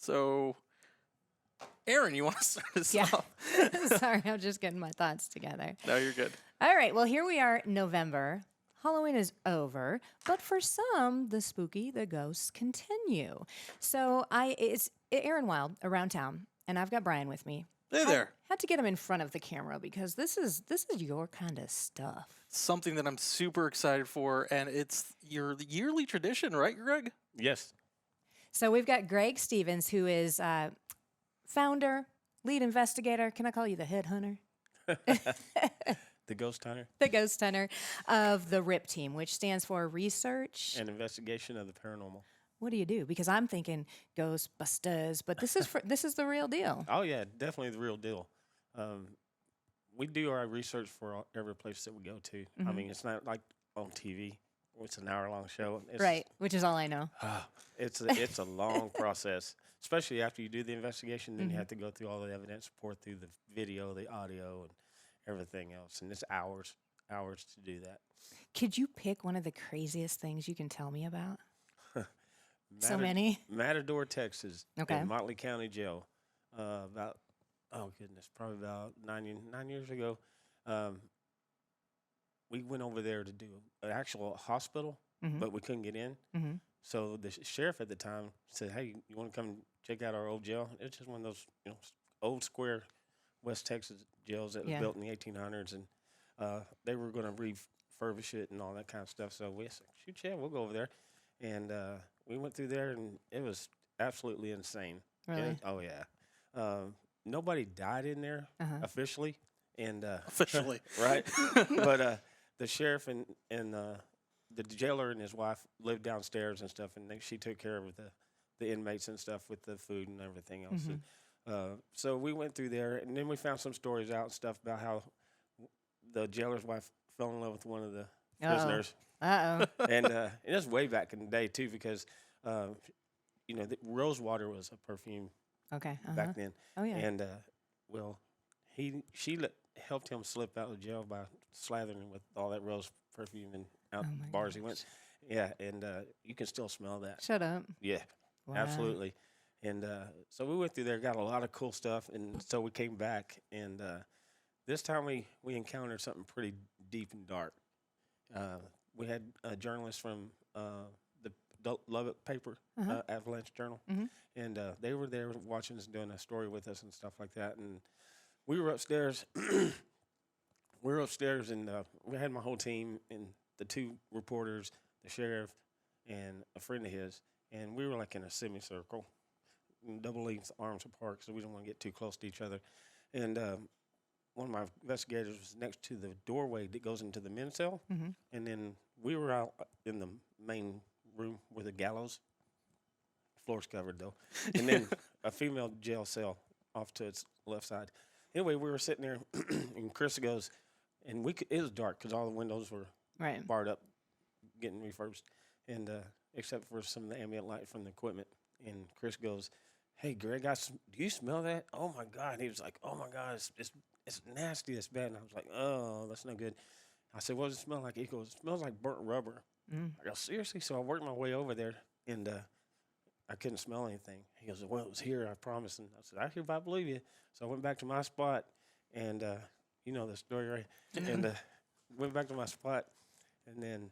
So, Erin, you want to start us Yeah. off? Sorry, I'm just getting my thoughts together. No, you're good. All right, well, here we are, November. Halloween is over, but for some, the spooky, the ghosts continue. So it's Aaron Wild around town, and I've got Brian with me. Hey there. Had to get him in front of the camera because this is your kind of stuff. Something that I'm super excited for, and it's your yearly tradition, right, Greg? Yes. So we've got Greg Stevens, who is founder, lead investigator. Can I call you the headhunter? The ghost hunter The ghost hunter of the RIP team, which stands for Research. and investigation of the paranormal. What do you do? Because I'm thinking Ghostbusters, but this is the real deal. Oh yeah, definitely the real deal. We do our research for every place that we go to. I mean, it's not like on TV. It's an hour-long show. It's, Right, which is all I know. It's a long process, especially after you do the investigation. Then you have to go through all the evidence, pour through the video, the audio, and everything else. And it's hours to do that. Could you pick one of the craziest things you can tell me about? So many. Matador, Texas. Okay. In Motley County Jail. Probably about 9 years ago. We went over there to do an actual hospital, but we couldn't get in. So the sheriff at the time said, "Hey, you want to come check out our old jail?" It's just one of those, old square West Texas jails that was built in the 1800s, and they were going to refurbish it and all that kind of stuff. So we said, "Shoot, yeah, we'll go over there." And we went through there, and it was absolutely insane. Really? Oh yeah. Nobody died in there officially, and Officially. right. But the sheriff and the jailer and his wife lived downstairs and stuff, and she took care of the inmates and stuff with the food and everything else. And, so we went through there, and then we found some stories out and stuff about how the jailer's wife fell in love with one of the prisoners. And it was way back in the day too, because the rose water was a perfume Okay. back then. Oh yeah. And she helped him slip out of jail by slathering with all that rose perfume and out my bars he went. Yeah, and you can still smell that. Shut up. Yeah, Wow. absolutely. And so we went through there, got a lot of cool stuff, and so we came back, and this time we encountered something pretty deep and dark. We had a journalist from the Lubbock paper, Avalanche Journal, and they were there watching us, doing a story with us and stuff like that. And we were upstairs. And we had my whole team and the two reporters, the sheriff, and a friend of his, and we were like in a semicircle, double-length arms apart, so we didn't want to get too close to each other. And one of my investigators was next to the doorway that goes into the men's cell, and then we were out in the main room where the gallows, floor's covered though, and then a female jail cell off to its left side. Anyway, we were sitting there, and Chris goes, and it was dark because all the windows were barred up, getting refurbished, and except for some of the ambient light from the equipment. And Chris goes, "Hey, Greg, do you smell that? Oh my God!" And he was like, "Oh my God, it's nasty, it's bad." And I was like, "Oh, that's not good." I said, "What does it smell like?" He goes, "It smells like burnt rubber." I go, "Seriously?" So I worked my way over there, and I couldn't smell anything. He goes, "Well, it was here, I promise." And I said, "I hereby believe you." So I went back to my spot, and you know the story, right? And went back to my spot, and then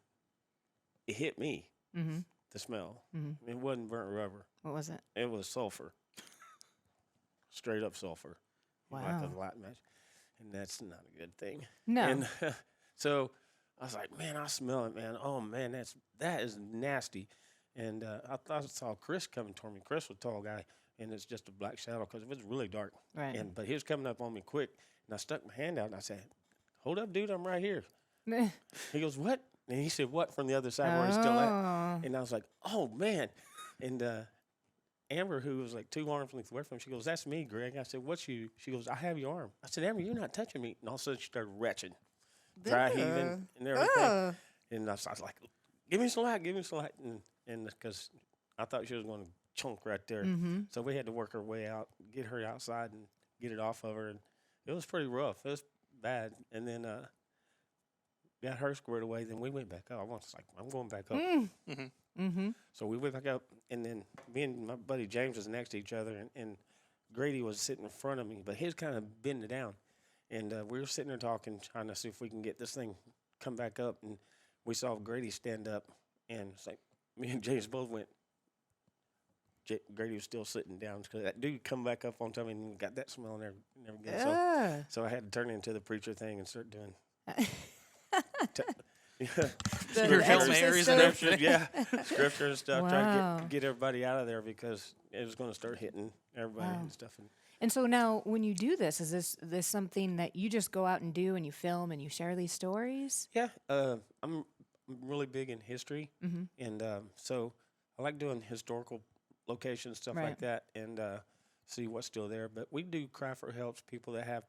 it hit me, the smell. It wasn't burnt rubber. What was it? It was sulfur. Straight up sulfur. Wow. Like a light match. And that's not a good thing. No. And so I was like, "Man, I smell it, man. Oh, man, that is nasty." And I thought I saw Chris coming toward me. Chris was a tall guy, and it's just a black shadow because it was really dark. Right. But he was coming up on me quick, and I stuck my hand out, and I said, "Hold up, dude, I'm right here." He goes, "What?" And he said, "What?" from the other side where he's still at. And I was like, "Oh, man." And Amber, who was like 2 arms length away from him, she goes, "That's me, Greg." I said, "What's you?" She goes, "I have your arm." I said, "Amber, you're not touching me." And all of a sudden she started retching, dry heaving and everything. And I was like, "Give me some light, give me some light." And because I thought she was going to chunk right there. So we had to work her way out, get her outside and get it off of her. And it was pretty rough. It was bad. And then got her squared away. Then we went back up. I was like, "I'm going back up." Mm-hmm. So we went back up, and then me and my buddy James was next to each other, and Grady was sitting in front of me, but he was kind of bending down. And we were sitting there talking, trying to see if we can get this thing come back up. And we saw Grady stand up, and it's like me and James both went. Grady was still sitting down because that dude come back up on top and got that smell in there never again. So I had to turn into the preacher thing and start doing. Your Hail Exorcist Marys and stuff. everything. Yeah, scripture and stuff. Trying Wow. to get everybody out of there because it was going to start hitting everybody Wow. and stuff. And so now, when you do this, is this something that you just go out and do, and you film and you share these stories? Yeah, I'm really big in history, Mm-hmm. and so I like doing historical locations, stuff Right. like that, and see what's still there. But we do cry for helps, people that have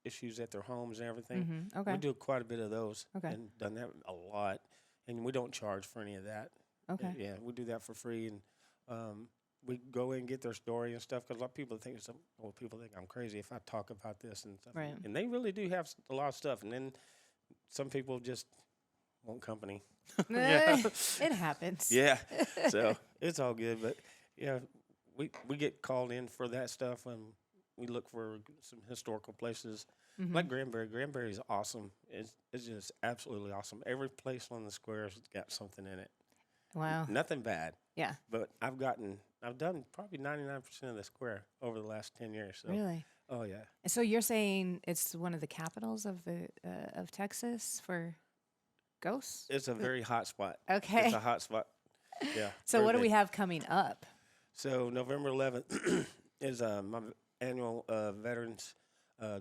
issues at their homes and everything. Mm-hmm. Okay. We do quite a bit of those, Okay. and done that a lot, and we don't charge for any of that. Okay. Yeah, we do that for free, and we go in and get their story and stuff because a lot of people think people think I'm crazy if I talk about this and stuff. Right. And they really do have a lot of stuff, and then some people just want company. Yeah. It happens. Yeah, so it's all good, but yeah, we get called in for that stuff, and we look for some historical places Mhm. like Granbury. Granbury is awesome. It's just absolutely awesome. Every place on the square has got something in it. Wow. Nothing bad, Yeah. but I've done probably 99% of the square over the last 10 years. So, Really. oh yeah, So you're saying it's one of the capitals of the of Texas for ghosts? it's a very hot spot. Okay. It's a hot spot. Yeah. So very what do we big. have coming up? So November 11th is my annual Veterans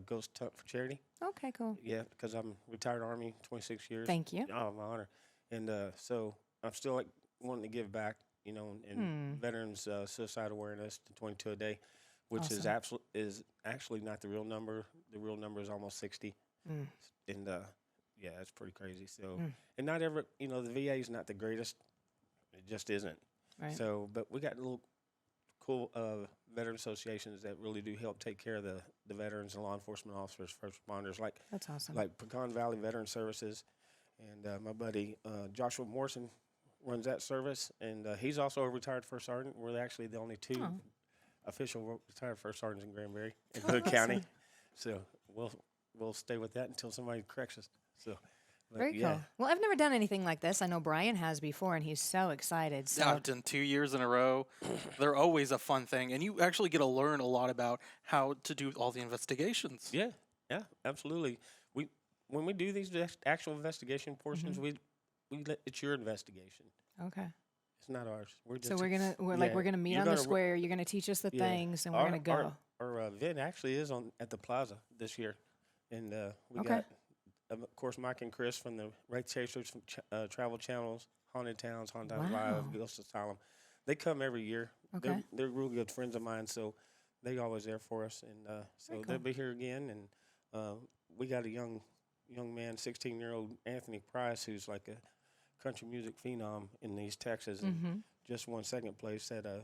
Ghost Hunt for Charity. Okay, cool. Yeah, because I'm retired Army, 26 years. Thank you. Oh, my honor. And so I'm still like wanting to give back, in veterans suicide awareness to 22 a day, which is Awesome. is actually not the real number. The real number is almost 60. Mm. And yeah, it's pretty crazy. So, Mm. and not ever, the VA is not the greatest. It just isn't. Right. So, but we got little cool veteran associations that really do help take care of the veterans and law enforcement officers, first responders, That's awesome. like Pecan Valley Veteran Services, and my buddy Joshua Morrison runs that service, and he's also a retired first sergeant. We're actually the only two Oh. official retired first sergeants in Granbury in Oh, Hood County. awesome. So we'll stay with that until somebody corrects us. So, but Very yeah. cool. Well, I've never done anything like this. I know Brian has before, and he's so excited. So I've done 2 years in a row. They're always a fun thing, and you actually get to learn a lot about how to do all the investigations. Yeah, absolutely. When we do these actual investigation portions, Mm-hmm. it's your investigation. okay. It's not ours. We're just So we're gonna yeah, we're gonna meet you're on the gonna re- square. You're gonna teach us the Yeah. things, and we're gonna go. Our event actually is at the plaza this year, and we Okay. got of course Mike and Chris from the Wraith Chasers from Travel Channels, Haunted Towns, Haunted Towns Wow. Live, Ghost Asylum. They come every year. Okay. They're real good friends of mine, so they always there for us, and so Very they'll cool. be here again. And we got a young man, 16-year-old Anthony Price, who's like a country music phenom in East Texas, and Mm-hmm. just won second place at the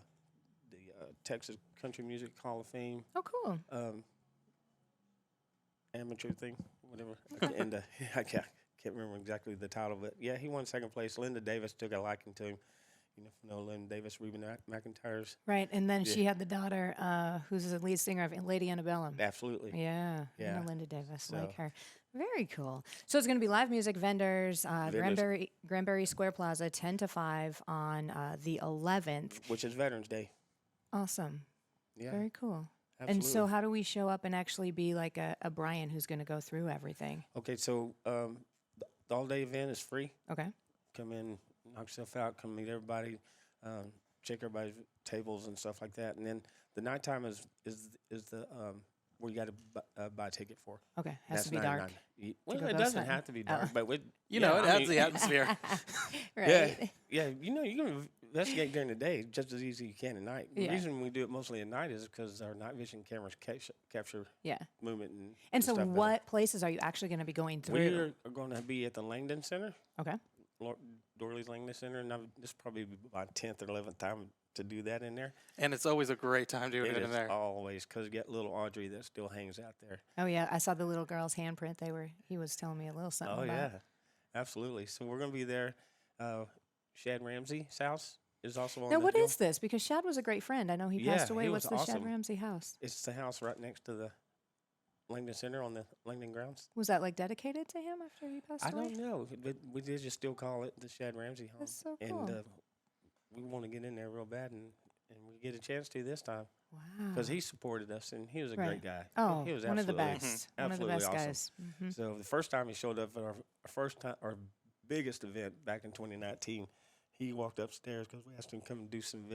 Texas Country Music Hall of Fame Oh, cool. amateur thing, whatever. And I can't remember exactly the title, but yeah, he won second place. Linda Davis took a liking to him. You know Linda Davis, Reuben McIntyre's. Right, and then Yeah. she had the daughter, who's the lead singer of Lady Antebellum. Absolutely. Yeah, I Yeah. know Linda Davis, So- like her. Very cool. So it's going to be live music, vendors, Granbury Square Plaza, 10 to 5 on the 11th. Which is Veterans Day. Awesome. Yeah. Very cool. Absolutely. And so how do we show up and actually be like a Brian who's going to go through everything? Okay, so the all-day event is free. Okay. Come in, knock yourself out, come meet everybody, check everybody's tables and stuff like that. And then the nighttime is the where you got to buy a ticket for. Okay. Has That's to be dark. Well, go it ghost doesn't hunting. have to be dark, but It I adds mean, the atmosphere. Right. Yeah, you can investigate during the day just as easy as you can at night. The Yeah. reason we do it mostly at night is because our night vision cameras capture Yeah. movement And so stuff better. what places are you actually going to be going through? We are going to be at the Langdon Center, Okay. Dorley's Langdon Center, and this is probably my 10th or 11th time to do that in there. And it's always a great time doing it It in is there. always because you got little Audrey that still hangs out there. Oh yeah, I saw the little girl's handprint. He was telling me a little something Oh about. yeah, absolutely. So we're going to be there. Shad Ramsey's house is also on Now, that what deal. is this? Because Shad was a great friend. I know he Yeah, passed away. he What's was the Shad awesome. Ramsey house? It's the house right next to the Langdon Center on the Langdon grounds. Was that like dedicated to him after he passed I away? don't know, but we did just still call it the Shad Ramsey home. That's so And cool. we want to get in there real bad, and we get a chance to this time Wow. because he supported us, and he was a Right. great guy. Oh, he was one of the absolutely- best. One of the absolutely best awesome. guys. Mhm. So the first time he showed up at our first time, our biggest event back in 2019, he walked upstairs because we asked him to come and do some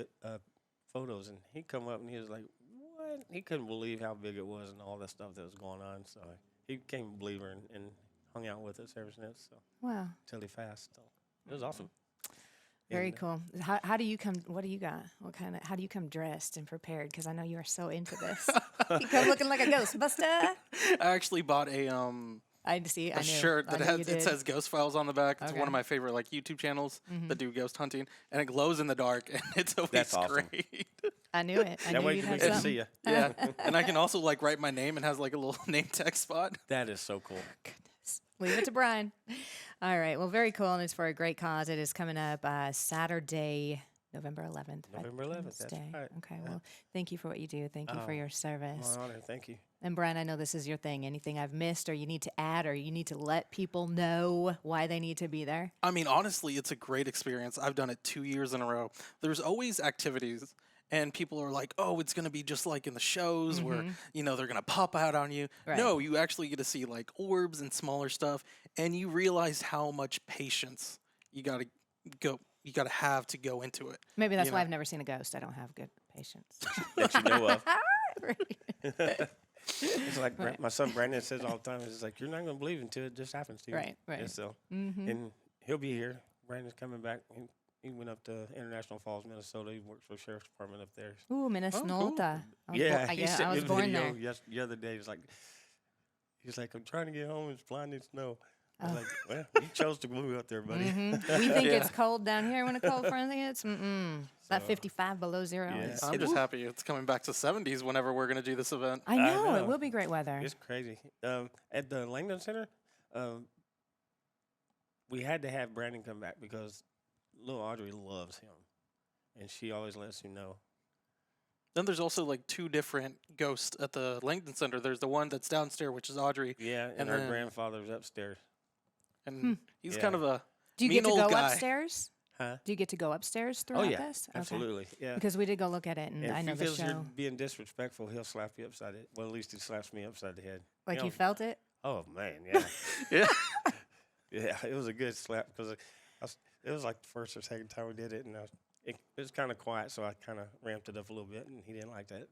photos, and he come up and he was like, "What?" He couldn't believe how big it was and all that stuff that was going on. So he became a believer and hung out with us ever since. So Wow. till he passed, so it was awesome. Very And, cool. How do you come? What do you got? How do you come dressed and prepared? Because I know you are so into this. You come looking like a Ghostbuster. I actually bought a I see. I a knew. shirt I that knew you has did. it says Ghost Files on the back. It's Okay. one of my favorite like YouTube channels Mhm. that do ghost hunting, and it glows in the dark, and it's always That's awesome. great. I knew it. I that knew way you'd we have can something. see you. Yeah, and I can also like write my name and has like a little name tag spot. That is so cool. Goodness. Leave it to Brian. All right. Well, very cool, and it's for a great cause. It is coming up Saturday, November 11th. November 11th, Veterans that's Day. right. Okay. Yeah. Well, thank you for what you do. Thank you for Oh, your service. My honor. Thank you. And Brian, I know this is your thing. Anything I've missed, or you need to add, or you need to let people know why they need to be there? I mean, honestly, it's a great experience. I've done it 2 years in a row. There's always activities, and people are like, "Oh, it's going to be just like in the shows where they're going to pop out on you." Right. No, you actually get to see like orbs and smaller stuff, and you realize how much patience you got to have to go into it. Maybe that's You why know. I've never seen a ghost. I don't have good patience. That you know of. Right. It's like my son Brandon says all the time. It's like you're not going to believe until it just happens to you. Right, right. Yeah, so, Mm-hmm. and he'll be here. Brandon's coming back. He went up to International Falls, Minnesota. He works for the sheriff's department up there. Ooh, Minnesota. Yeah, I he sent I me was a born video there. the other day. He's like, I'm trying to get home. It's blinding snow. I was Oh. like, well, you chose to move up there, buddy. Mhm. We think Yeah. it's cold down here when it's cold for anything. It's about So, 55 below zero. yeah. It's- I'm just happy it's coming back to 70s whenever we're going to do this event. I know, know. it will be great weather. It's crazy. At the Langdon Center, we had to have Brandon come back because little Audrey loves him, and she always lets him know. Then there's also like two different ghosts at the Langdon Center. There's the one that's downstairs, which is Audrey, Yeah, and And her then- grandfather's upstairs. and he's Yeah. kind of a Do you mean get to old go guy. upstairs? Huh? Do you get to go upstairs Oh throughout yeah, this? Okay. absolutely. Yeah. Because we did go look at it, and And I if know he the feels you're show. being disrespectful, he'll slap you upside it. Well, at least he slaps me upside the head. Like you you know, felt it? Oh man, yeah, yeah. yeah. It was a good slap because it was like the first or second time we did it, and it was kind of quiet, so I kind of ramped it up a little bit, and he didn't like that.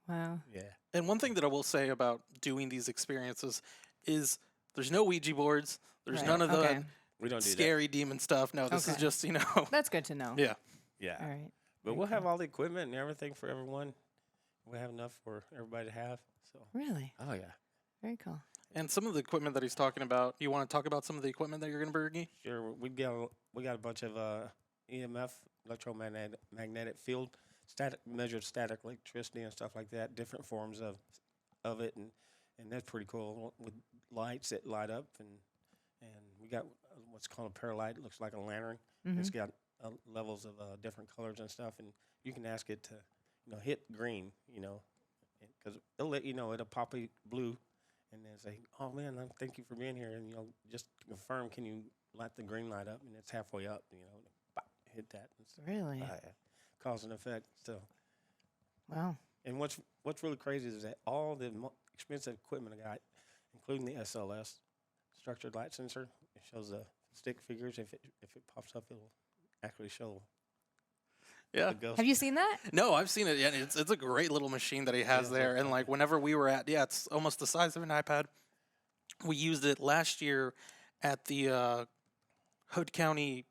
Wow. Yeah. And one thing that I will say about doing these experiences is there's no Ouija boards. There's Right, none of the okay. We don't do scary demon stuff. No, this is Okay. just That's good to know. yeah. that. Yeah. All right. But Very we'll have cool. all the equipment and everything for everyone. We have enough for everybody to have. So. Really? Oh yeah. Very cool. And some of the equipment that he's talking about, you want to talk about some of the equipment that you're going to bring? Sure. We got a bunch of EMF, electromagnetic field, measured static electricity and stuff like that. Different forms of it, and that's pretty cool with lights that light up, and we got what's called a paralight. It looks like a lantern. It's Mhm. got levels of different colors and stuff, and you can ask it to hit green, because it'll let you know it'll pop a blue, and then say, "Oh man, thank you for being here," and just to confirm, can you light the green light up, and it's halfway up, pop, hit that, and so, Really? cause and effect. So, Wow. and what's really crazy is that all the expensive equipment I got, including the SLS structured light sensor, it shows the stick figures. If it pops up, it'll actually show Yeah. the ghost. Have you seen that? No, I've seen it. Yeah, it's a great little machine that he has it's there. like- And like whenever we were it's almost the size of an iPad. We used it last year at the Hood County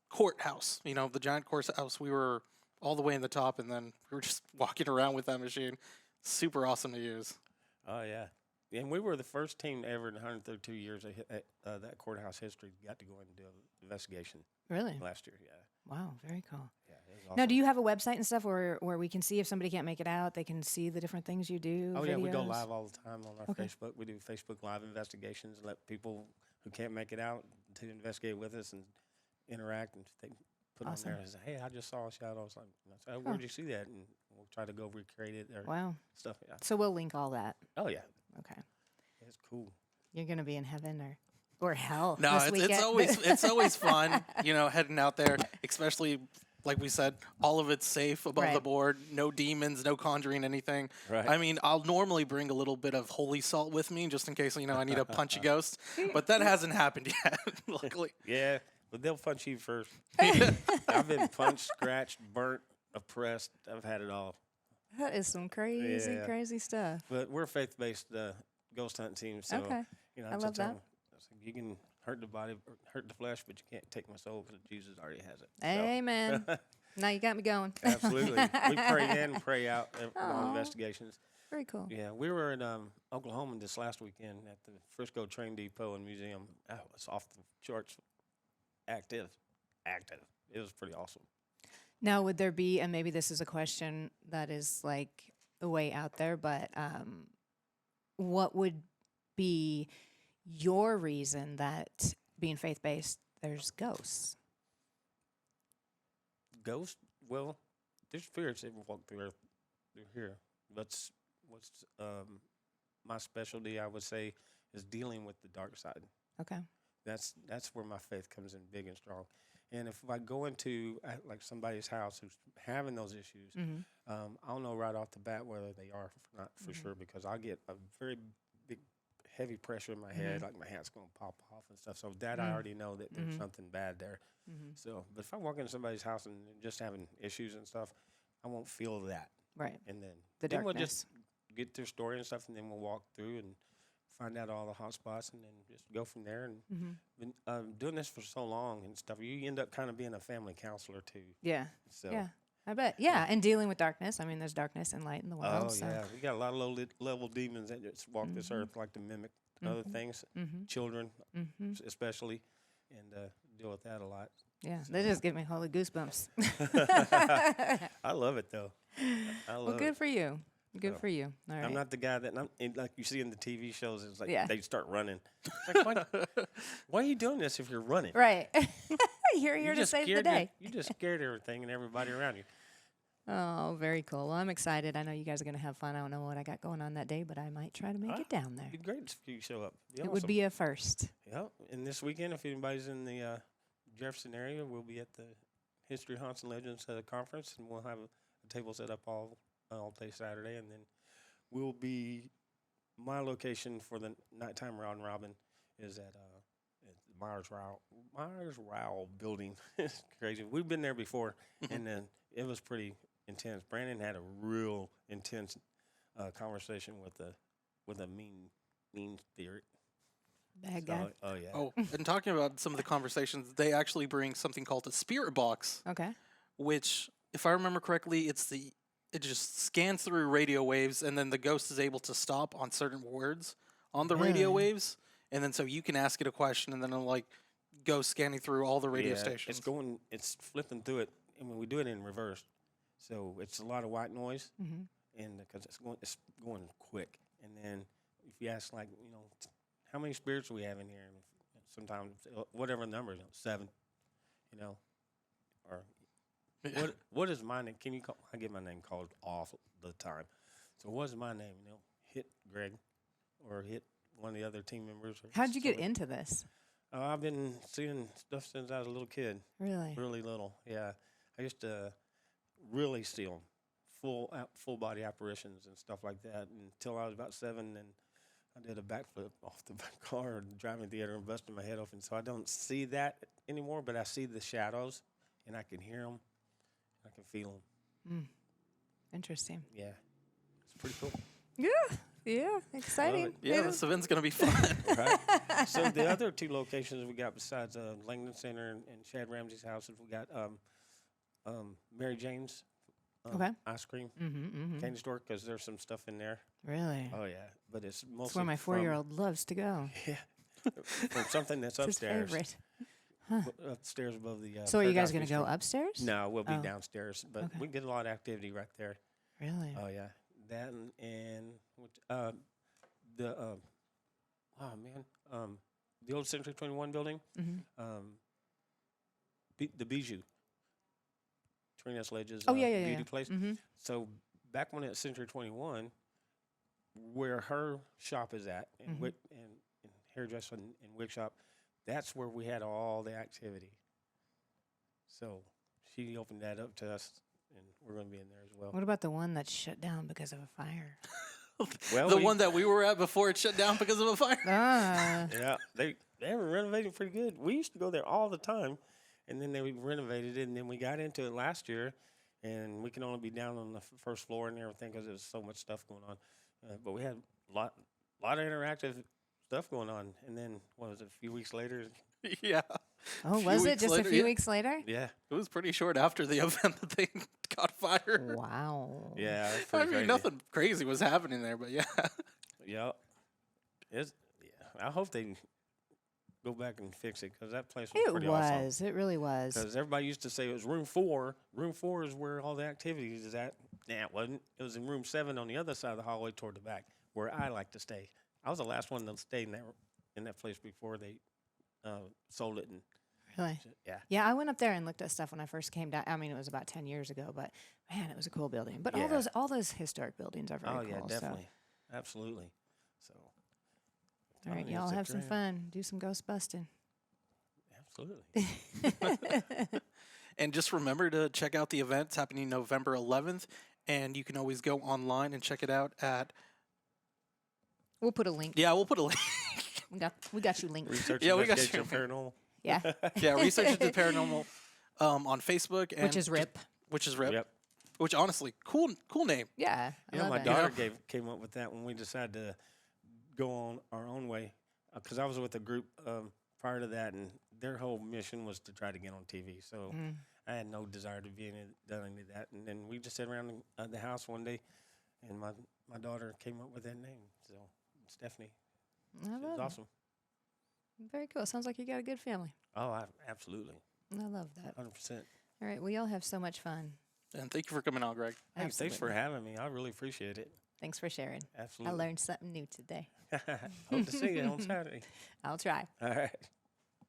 courthouse. The giant courthouse. We were all the way in the top, and then we were just walking around with that machine. Super awesome to use. Oh yeah, and we were the first team ever in 132 years of that courthouse history got to go in and do an investigation Really? last year. Yeah, Wow. Very cool. yeah. It was awesome. Now, do you have a website and stuff where we can see if somebody can't make it out, they can see the different things you do? Oh yeah, we go videos? live all the time on our Okay. Facebook. We do Facebook Live investigations and let people who can't make it out to investigate with us and interact and put Awesome. on there and say, hey, I just saw a shadow. I was like, I said, Huh. where'd you see that? And we'll try to go recreate it or Wow. stuff. Yeah. So we'll link all that. Oh, yeah. Okay. It's cool. You're gonna be in heaven or hell No, this it's weekend. it's always fun, heading out there, especially like we said, all of it's safe above the Right. board, no demons, no conjuring anything. Right. I mean, I'll normally bring a little bit of holy salt with me just in case, I need to punch a ghost, but that hasn't happened yet, luckily. Yeah, but they'll punch you first. I've been punched, scratched, burnt, oppressed. I've had it all. That is some crazy, Yeah. crazy stuff. But we're a faith-based ghost hunting team, so Okay. I love that. You can hurt the body, or hurt the flesh, but you can't take my soul because Jesus already has it. So, Amen. Now you got me going. absolutely, we pray in, pray out on Aw. investigations. Very cool. Yeah, we were in Oklahoma this last weekend at the Frisco Train Depot and Museum. It's off the charts, active. It was pretty awesome. Now, would there be, and maybe this is a question that is like way out there, but what would be your reason that being faith based, there's ghosts? Ghost? Well, there's spirits that walk through here. That's what's my specialty. I would say is dealing with the dark side. Okay. That's where my faith comes in big and strong. And if I go into like somebody's house who's having those issues, I'll know right off the bat whether they are not for sure because I get a very big, heavy pressure in my head, like my hat's going to pop off and stuff. So that I already know that there's something bad there. So, but if I walk into somebody's house and they're just having issues and stuff, I won't feel that. Right. And then Darkness. we'll just get their story and stuff, and then we'll walk through and find out all the hot spots, and then just go from there. And been doing this for so long and stuff, you end up kind of being a family counselor too. Yeah. So. Yeah. I bet. Yeah. And dealing with darkness. I mean, there's darkness and light in the world. Oh so. yeah, we got a lot of level demons that just walk this earth, like to mimic other things, children especially, and deal with that a lot. Yeah. They just give me holy goosebumps. I love it though. I love Well, good it. for you. Good So, for you. All right. I'm not the guy that like you see in the TV shows. It's like Yeah. they start running. It's like, why are you doing this if you're running? Right. You're here You to just save the scared day. You just scared everything and everybody around you. Oh, very cool. Well, I'm excited. I know you guys are going to have fun. I don't know what I got going on that day, but I might try to make it down there. It'd be great if you show up. It would be a first. Yeah, and this weekend, if anybody's in the Jefferson area, we'll be at the History, Haunts, and Legends conference, and we'll have a table set up all day Saturday, and then we'll be. My location for the nighttime round robin is at the Myers Rowell building. It's crazy. We've been there before, and then it was pretty intense. Brandon had a real intense conversation with a mean spirit. Bad guy. Oh yeah. Oh, and talking about some of the conversations, they actually bring something called a spirit box, Okay. which, if I remember correctly, it just scans through radio waves, and then the ghost is able to stop on certain words on the radio Really? waves, and then so you can ask it a question, and then it'll like go scanning through all the radio Yeah, stations. It's flipping through it, and when we do it in reverse, so it's a lot of white noise, and because it's going quick, and then if you ask how many spirits do we have in here, and sometimes whatever number, 7, or what is my name? Can you call? I get my name called off the time, so what is my name? Hit Greg, or hit one of the other team members. How'd you get somebody. into this? I've been seeing stuff since I was a little kid. Really? Really little, yeah. I used to really see 'em, full body apparitions and stuff like that until I was about 7, and I did a backflip off the car and driving theater and busted my head open. So I don't see that anymore, but I see the shadows, and I can hear them, I can feel them. Interesting. Yeah, it's pretty cool. Yeah. Yeah. Exciting. Yeah, this event's gonna be fun. Right. So the other 2 locations we got besides Langdon Center and Chad Ramsey's house, we got Mary Jane's Okay. ice cream Mm-hmm. candy store, because there's some stuff in there. Really? Oh yeah, but it's mostly That's where my 4-year-old loves to go. Yeah, from something that's It's his upstairs. favorite. Upstairs above the. So are you guys Fairhouse going to go Bistro. upstairs? No, we'll be Oh. downstairs, but Okay. we get a lot of activity right there. Really? Oh yeah, that and the the old Century 21 building, Mm-hmm. the Bijou. Between Us Ledges Oh, yeah. beauty place. Mm-hmm. So back when it's Century 21, where her shop is at, and, Mhm. and hairdresser and wig shop, that's where we had all the activity. So she opened that up to us, and we're going to be in there as well. What about the one that shut down because of a fire? Well, The one that we were at before it shut down because of a fire. Ah. Yeah, they were renovating pretty good. We used to go there all the time, and then they renovated it, and then we got into it last year, and we can only be down on the first floor and everything because there's so much stuff going on. But we had lot of interactive stuff going on, and then what was it? A few weeks later, Yeah. Oh, Few was it weeks just a later, few yeah. weeks later? yeah, It was pretty short after the event that they caught fire. Wow. yeah, that's I pretty mean, crazy. nothing crazy was happening there, but yeah. Yeah, I hope they go back and fix it because that place was It pretty was. awesome. It really was. Because everybody used to say it was room 4. Room 4 is where all the activities is at. Nah, it wasn't. It was in room 7 on the other side of the hallway toward the back, where I like to stay. I was the last one to stay in that place before they sold it. And Really? yeah, Yeah, I went up there and looked at stuff when I first came down. I mean, it was about 10 years ago, but man, it was a cool building. But Yeah. all those historic buildings are very oh cool. yeah, so. definitely, absolutely. So, All right, telling you, y'all it's a have some grand- fun. Do some ghost busting. Absolutely. And just remember to check out the events happening November 11th. And you can always go online and check it out at. We'll put a link. Yeah, we'll put a link. We got you linked. Research Yeah, we got investigation you. paranormal. Yeah. Yeah, Research Into Paranormal on Facebook. And Which is RIP. Which is RIP. Yep. Which honestly, cool name. Yeah. I Yeah, love my it. daughter came up with that when we decided to go on our own way. Because I was with a group prior to that, and their whole mission was to try to get on TV. So Mm. I had no desire to be done any of that. And then we just sat around in the house one day, and my daughter came up with that name. So Stephanie, I it was love awesome. it. Very cool. Sounds like you got a good family. Oh, absolutely, I love that. 100%. All right. We all have so much fun. And thank you for coming on, Greg. Hey, thanks for Absolutely. having me. I really appreciate it. Thanks for sharing. Absolutely. I learned something new today. Hope to see you on Saturday. I'll try. All right.